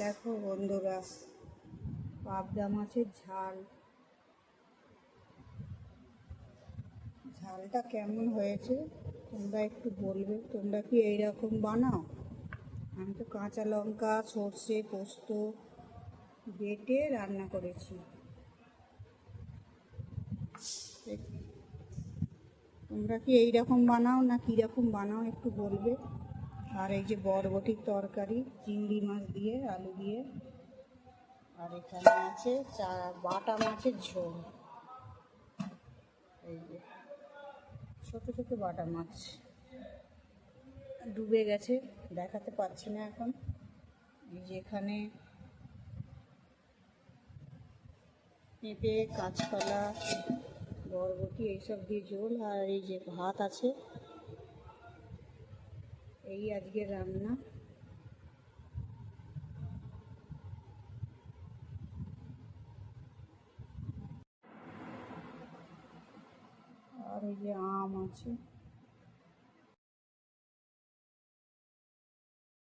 দেখো বন্ধুরা, পাবদা মাছের ঝালটা কেমন হয়েছে তোমরা একটু বলবে। তোমরা কি এইরকম বানাও? আমি তো কাঁচা লঙ্কা, সর্ষে, পোস্ত বেটে রান্না করেছি। তোমরা কি এইরকম বানাও না কীরকম বানাও একটু বলবে। আর এই যে বরবটির তরকারি, চিংড়ি মাছ দিয়ে, আলু দিয়ে। আর এখানে আছে বাটা মাছের ঝোল। এই যে ছোটো ছোটো বাটা মাছ ডুবে গেছে, দেখাতে পারছি না এখন। এই যে এখানে পেঁপে, কাঁচকলা, বরবটি এইসব দিয়ে ঝোল। আর এই যে ভাত আছে। এই আজকের রান্না। আর এই যে আম আছে।